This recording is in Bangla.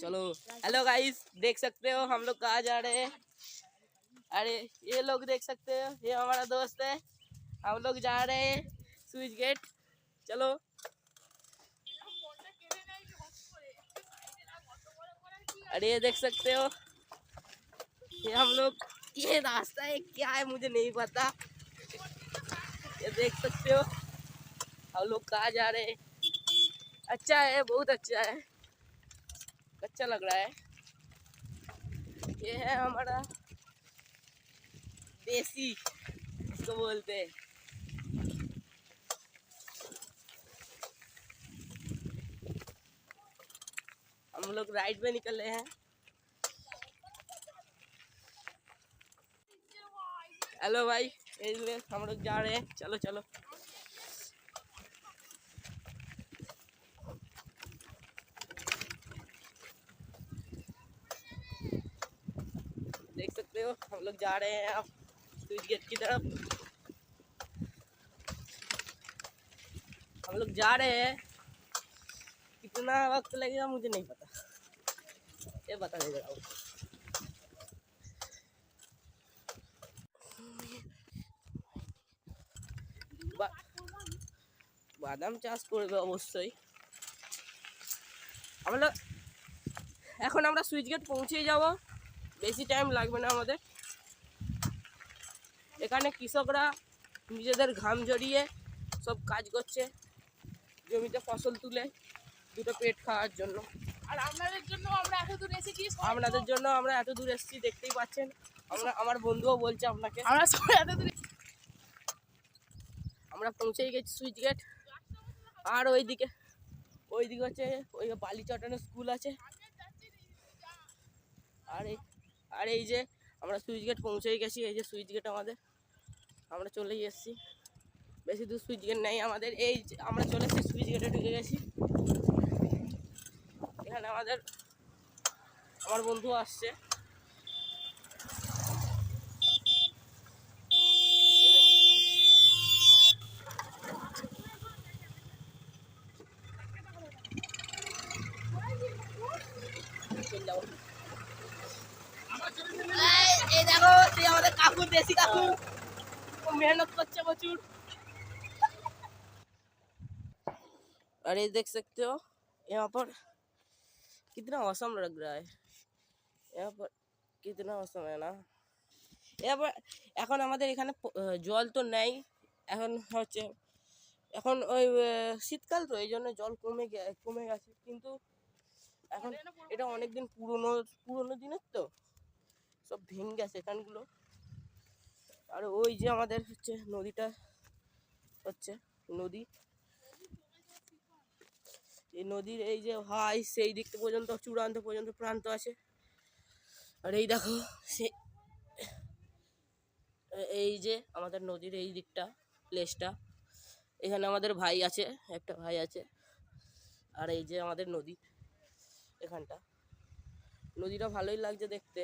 चलो हेलो गाइस, देख सकते हो हम लोग कहाँ जा रहे हैं। अरे ये लोग देख सकते हो, ये हमारा दोस्त है। हम लोग जा रहे हैं स्विच गेट। चलो अरे ये देख सकते हो, ये हम लोग, ये रास्ता है क्या है मुझे नहीं पता। ये देख सकते हो हम लोग कहाँ जा रहे हैं। अच्छा है, बहुत अच्छा है, अच्छा लग रहा है। ये है हमारा देसी, इसको बोलते हैं। हम लोग राइड पे निकल रहे हैं। हेलो भाई, इसलिए हम लोग जा रहे हैं। चलो चलो देख सकते हो हम लोग जा रहे हैं अब स्विच गेट की तरफ। हम लोग जा रहे हैं, कितना वक्त लगेगा मुझे नहीं पता, ये बता दे रहा हूँ। বাদাম চাষ করবে অবশ্যই। আমরা এখন আমরা সুইচ গেট পৌঁছে যাব, বেশি টাইম লাগবে না আমাদের। এখানে কৃষকরা নিজেদের ঘাম ঝরিয়ে সব কাজ করছে, জমিতে ফসল তুলে দুটো পেট খাওয়ার জন্য। আর আপনাদের জন্য আমরা এত দূর এসেছি, আপনাদের জন্য আমরা এত দূর এসেছি, দেখতেই পাচ্ছেন। আমার বন্ধুও বলছে আপনাকে, আমরা সবাই এত দূর আমরা পৌঁছেই গেছি সুইচ গেট। আর ওইদিকে হচ্ছে ওই বালি চটানো স্কুল আছে। আর এই যে আমরা সুইচ গেট পৌঁছেই গেছি, এই যে সুইচ গেট আমাদের, আমরা চলেই এসেছি। বেশি দূর সুইচ গেট নেই আমাদের, এই আমরা চলে এসেছি সুইচ গেটে ঢুকে গেছি। এখানে আমার বন্ধু আসছে। এই দেখো আমাদের কাকু, দেশি কাকু मेहनत करছে प्रचुर। अरे देख सकते हो यहाँ पर कितना औसम लग रहा है, यहाँ पर कितना औसम है ना। यहाँ पर এখন আমাদের এখানে জল তো নেই, এখন হচ্ছে এখন ওই শীতকাল তো এই জন্য জল কমে গেছে, কিন্তু এখন এটা অনেকদিন পুরনো দিনের তো সব ভেঙে গেছে এখানগুলো। আর ওই যে আমাদের হচ্ছে নদীটা হচ্ছে নদী, এই নদীর এই যে ভাই সেই দিক পর্যন্ত চূড়ান্ত পর্যন্ত প্রান্ত আছে। আর এই দেখো এই যে আমাদের নদীর এই দিকটা প্লেসটা, এখানে আমাদের ভাই আছে, একটা ভাই আছে। আর এই যে আমাদের নদী, এখানটা নদীটা ভালোই লাগছে দেখতে।